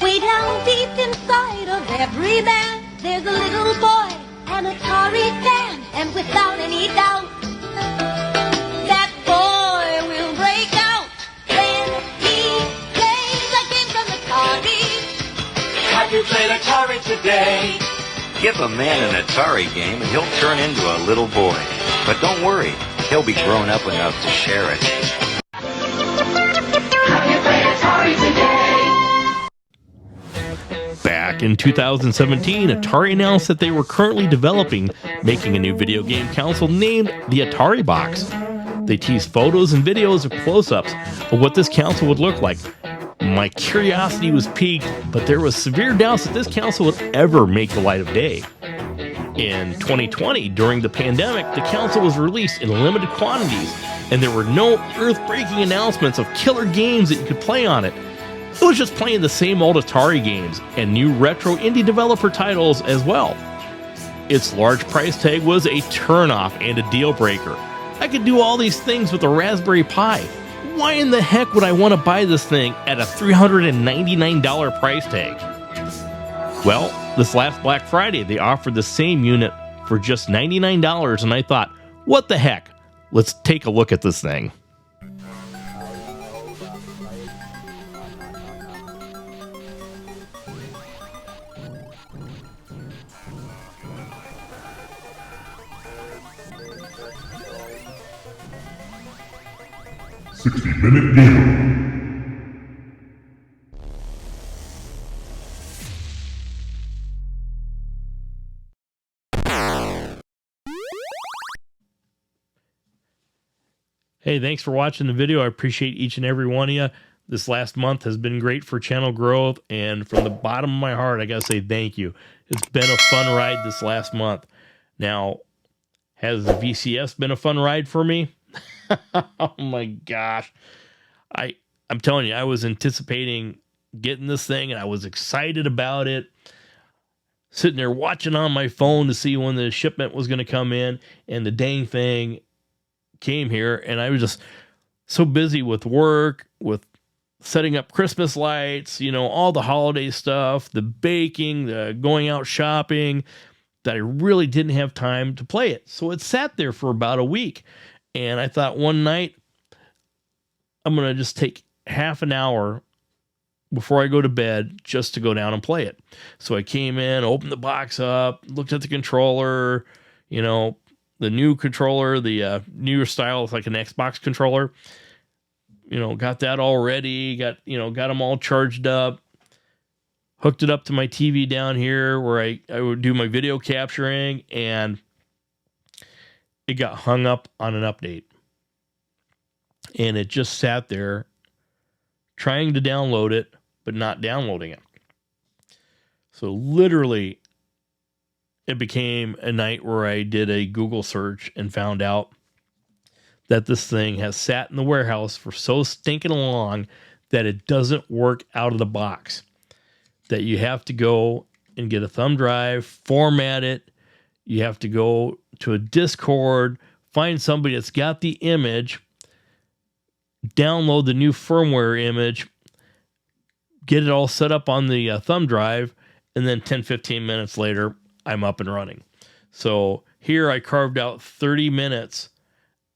Way down deep inside of every man, there's a little boy, an Atari fan, and without any doubt, that boy will break out when he plays a game from Atari. Have you played Atari today? Give a man an Atari game and he'll turn into a little boy. But don't worry, he'll be grown up enough to share it. Have you played Atari today? Back in 2017, Atari announced that they were currently making a new video game console named the Atari Box. They teased photos and videos of close-ups of what this console would look like. My curiosity was piqued, but there was severe doubts that this console would ever make the light of day. In 2020, during the pandemic, the console was released in limited quantities, and there were no earth-breaking announcements of killer games that you could play on it. It was just playing the same old Atari games and new retro indie developer titles as well. Its large price tag was a turnoff and a deal breaker. I could do all these things with a Raspberry Pi. Why in the heck would I want to buy this thing at a $399 price tag? Well, this last Black Friday, they offered the same unit for just $99, and I thought, what the heck? Let's take a look at this thing. $60-minute gamer. Hey, thanks for watching the video. I appreciate each and every one of you. This last month has been great for channel growth, and from the bottom of my heart, I gotta say thank you. It's been a fun ride this last month. Now, has the VCS been a fun ride for me? Oh my gosh. I'm telling you, I was anticipating getting this thing, and I was excited about it. Sitting there watching on my phone to see when the shipment was going to come in, and the dang thing came here, and I was just so busy with work, with setting up Christmas lights, you know, all the holiday stuff, the baking, the going out shopping, that I really didn't have time to play it. So it sat there for about a week. And I thought one night, I'm going to just take half an hour before I go to bed just to go down and play it. So I came in, opened the box up, looked at the controller, you know, the new controller, the newer style, it's like an Xbox controller. You know, got that all ready, got them all charged up, hooked it up to my TV down here where I would do my video capturing, and it got hung up on an update. And it just sat there trying to download it, but not downloading it. So literally, it became a night where I did a Google search and found out that this thing has sat in the warehouse for so stinking long that it doesn't work out of the box. That you have to go and get a thumb drive, format it. You have to go to a Discord, find somebody that's got the image, download the new firmware image, get it all set up on the thumb drive, and then 10-15 minutes later, I'm up and running. So here I carved out 30 minutes,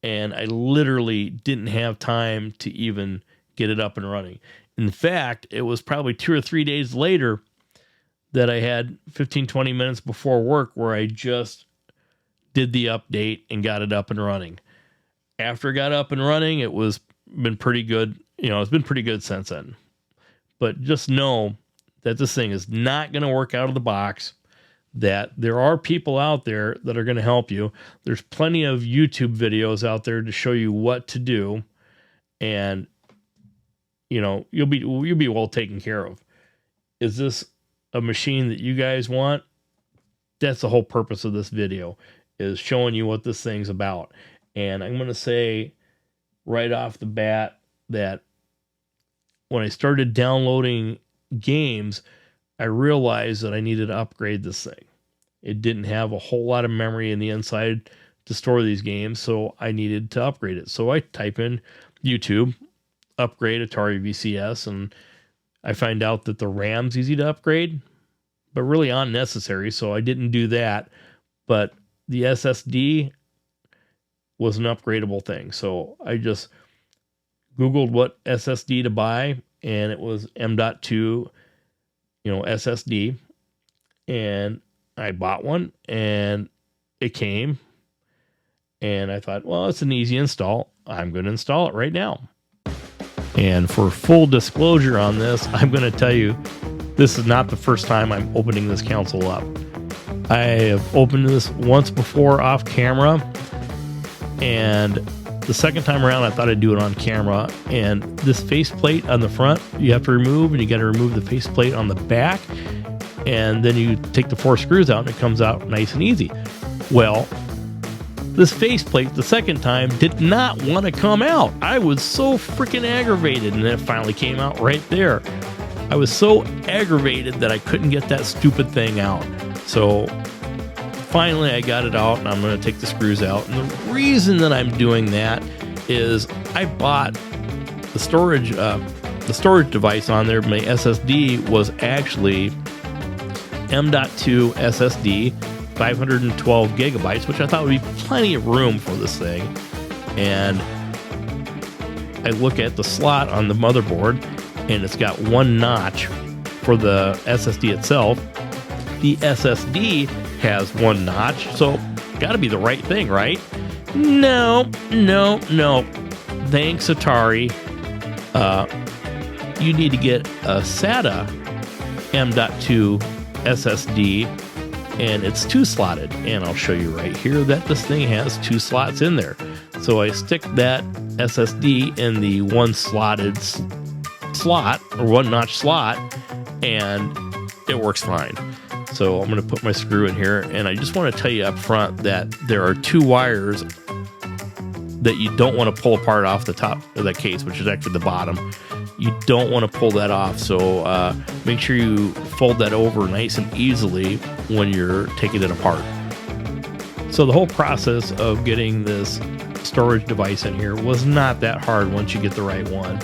and I literally didn't have time to even get it up and running. In fact, it was probably 2 or 3 days later that I had 15-20 minutes before work where I just did the update and got it up and running. After it got up and running, it was been pretty good. You know, it's been pretty good since then. But just know that this thing is not going to work out of the box, that there are people out there that are going to help you. There's plenty of YouTube videos out there to show you what to do, and you know, you'll be well taken care of. Is this a machine that you guys want? That's the whole purpose of this video, is showing you what this thing's about. And I'm going to say right off the bat that when I started downloading games, I realized that I needed to upgrade this thing. It didn't have a whole lot of memory in the inside to store these games, so I needed to upgrade it. So I type in YouTube, upgrade Atari VCS, and I find out that the RAM's easy to upgrade, but really unnecessary, so I didn't do that. But the SSD was an upgradable thing, so I just Googled what SSD to buy, and it was M.2, SSD, and I bought one, and it came, and I thought, well, it's an easy install. I'm going to install it right now. And for full disclosure on this, I'm going to tell you, this is not the first time I'm opening this console up. I have opened this once before off camera, and the second time around, I thought I'd do it on camera. And this faceplate on the front, you have to remove, and you got to remove the faceplate on the back. And then you take the 4 screws out, and it comes out nice and easy. Well, this faceplate the second time did not want to come out. I was so freaking aggravated, and then it finally came out right there. I was so aggravated that I couldn't get that stupid thing out. So finally I got it out, and I'm going to take the screws out. And the reason that I'm doing that is I bought the storage device on there. My SSD was actually M.2 SSD, 512 gigabytes, which I thought would be plenty of room for this thing. And I look at the slot on the motherboard, and it's got one notch for the SSD itself. The SSD has one notch, so got to be the right thing, right? No. Thanks, Atari. You need to get a SATA M.2 SSD, and it's 2-slotted. And I'll show you right here that this thing has 2 slots in there. So I stick that SSD in the one-slotted slot, or one-notch slot, and it works fine. So I'm going to put my screw in here, and I just want to tell you up front that there are 2 wires that you don't want to pull apart off the top of that case, which is actually the bottom. You don't want to pull that off, so make sure you fold that over nice and easily when you're taking it apart. So the whole process of getting this storage device in here was not that hard once you get the right one.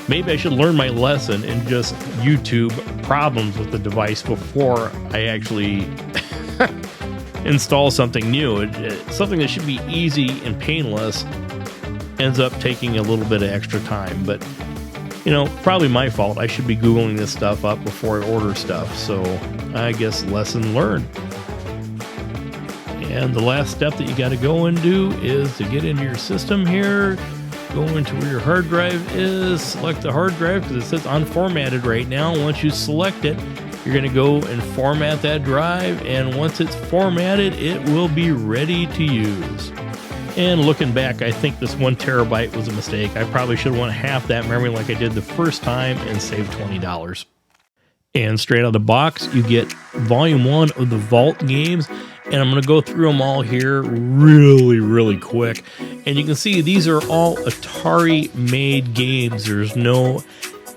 Maybe I should learn my lesson and just YouTube problems with the device before I actually install something new. Something that should be easy and painless ends up taking a little bit of extra time. But, probably my fault. I should be Googling this stuff up before I order stuff. So I guess lesson learned. And the last step that you got to go and do is to get into your system here. Go into where your hard drive is, select the hard drive because it says unformatted right now. Once you select it, you're going to go and format that drive, and once it's formatted, it will be ready to use. And looking back, I think this 1 terabyte was a mistake. I probably should have went half that memory like I did the first time and saved $20. And straight out of the box, you get Volume 1 of the Vault games. And I'm going to go through them all here really quick. And you can see these are all Atari-made games. There's no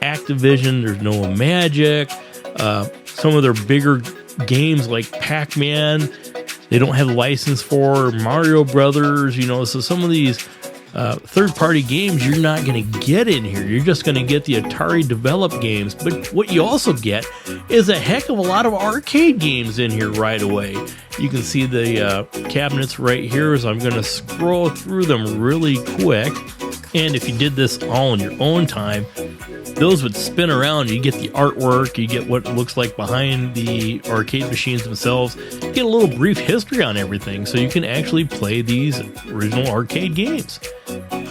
Activision. There's no Magic. Some of their bigger games like Pac-Man, they don't have a license for. Mario Brothers, so some of these third-party games you're not going to get in here. You're just going to get the Atari-developed games. But what you also get is a heck of a lot of arcade games in here right away. You can see the cabinets right here, so I'm going to scroll through them really quick. And if you did this all in your own time, those would spin around. You get the artwork, you get what it looks like behind the arcade machines themselves. You get a little brief history on everything, so you can actually play these original arcade games.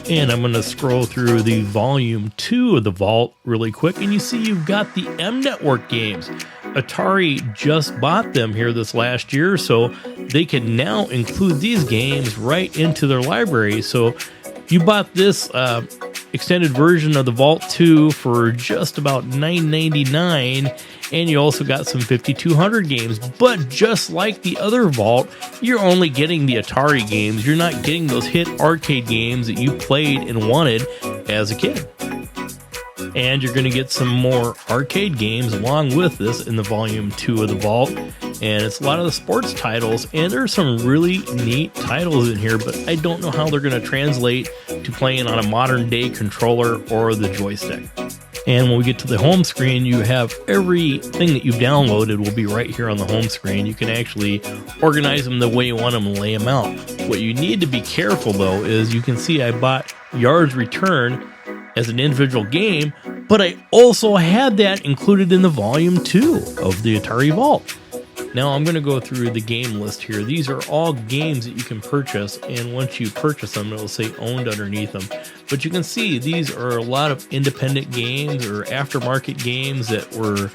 And I'm going to scroll through the Volume 2 of the Vault really quick, and you see you've got the M Network games. Atari just bought them here this last year, so they can now include these games right into their library. So you bought this extended version of the Vault 2 for just about $9.99, and you also got some 5200 games. But just like the other Vault, you're only getting the Atari games. You're not getting those hit arcade games that you played and wanted as a kid. And you're going to get some more arcade games along with this in the Volume 2 of the Vault. And it's a lot of the sports titles, and there's some really neat titles in here, but I don't know how they're going to translate to playing on a modern day controller or the joystick. And when we get to the home screen, you have everything that you've downloaded will be right here on the home screen. You can actually organize them the way you want them and lay them out. What you need to be careful, though, is you can see I bought Yards Return as an individual game, but I also had that included in the Volume 2 of the Atari Vault. Now I'm going to go through the game list here. These are all games that you can purchase, and once you purchase them, it'll say owned underneath them. But you can see these are a lot of independent games or aftermarket games that were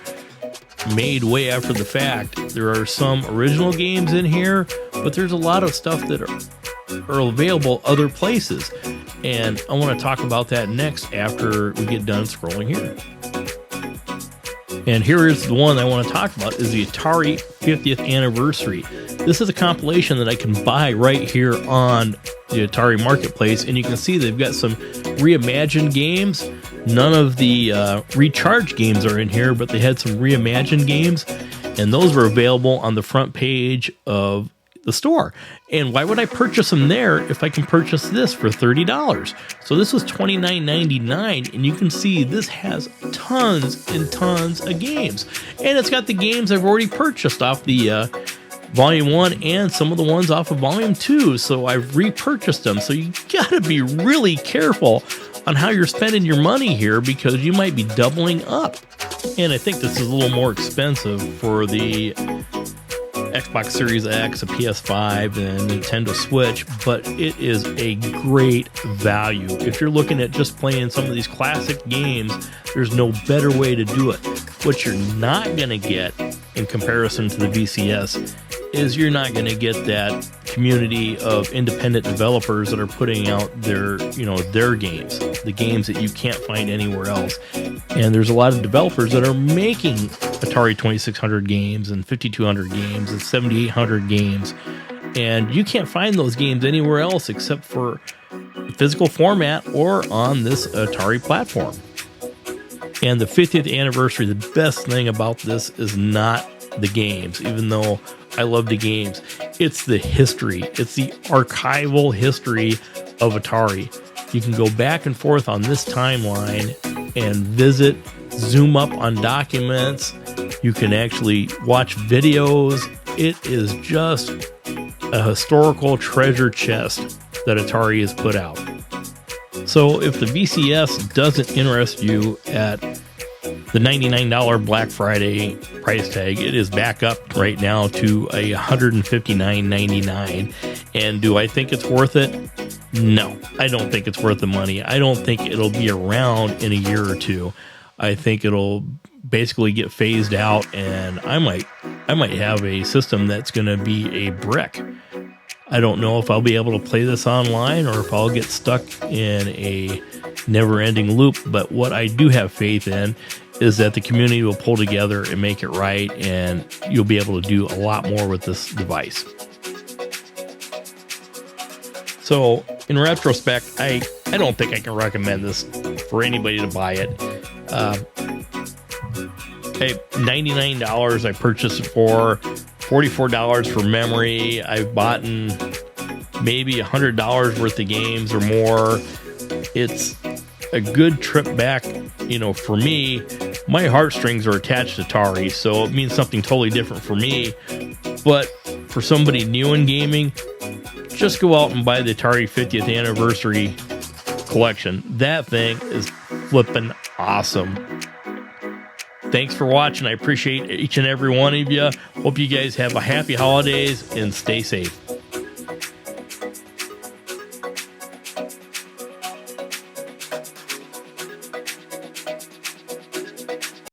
made way after the fact. There are some original games in here, but there's a lot of stuff that are available other places. And I want to talk about that next after we get done scrolling here. And here is the one I want to talk about, is the Atari 50th Anniversary. This is a compilation that I can buy right here on the Atari Marketplace, and you can see they've got some reimagined games. None of the recharged games are in here, but they had some reimagined games, and those were available on the front page of the store. And why would I purchase them there if I can purchase this for $30? So this was $29.99, and you can see this has tons and tons of games. And it's got the games I've already purchased off the Volume 1 and some of the ones off of Volume 2, so I've repurchased them. So you gotta be really careful on how you're spending your money here, because you might be doubling up. And I think this is a little more expensive for the Xbox Series X, a PS5, and Nintendo Switch, but it is a great value. If you're looking at just playing some of these classic games, there's no better way to do it. What you're not going to get in comparison to the VCS is you're not going to get that community of independent developers that are putting out their games, the games that you can't find anywhere else. And there's a lot of developers that are making Atari 2600 games and 5200 games and 7800 games, and you can't find those games anywhere else except for physical format or on this Atari platform. And the 50th anniversary, the best thing about this is not the games, even though I love the games. It's the history. It's the archival history of Atari. You can go back and forth on this timeline and visit, zoom up on documents. You can actually watch videos. It is just a historical treasure chest that Atari has put out. So if the VCS doesn't interest you at the $99 Black Friday price tag, it is back up right now to $159.99. And do I think it's worth it? No, I don't think it's worth the money. I don't think it'll be around in a year or two. I think it'll basically get phased out, and I might have a system that's going to be a brick. I don't know if I'll be able to play this online or if I'll get stuck in a never-ending loop, but what I do have faith in is that the community will pull together and make it right, and you'll be able to do a lot more with this device. So, in retrospect, I don't think I can recommend this for anybody to buy it. $99 I purchased it for, $44 for memory. I've bought maybe $100 worth of games or more. It's a good trip back. For me, my heartstrings are attached to Atari, so it means something totally different for me. But for somebody new in gaming, just go out and buy the Atari 50th Anniversary collection. That thing is flippin' awesome. Thanks for watching. I appreciate each and every one of you. Hope you guys have a happy holidays and stay safe.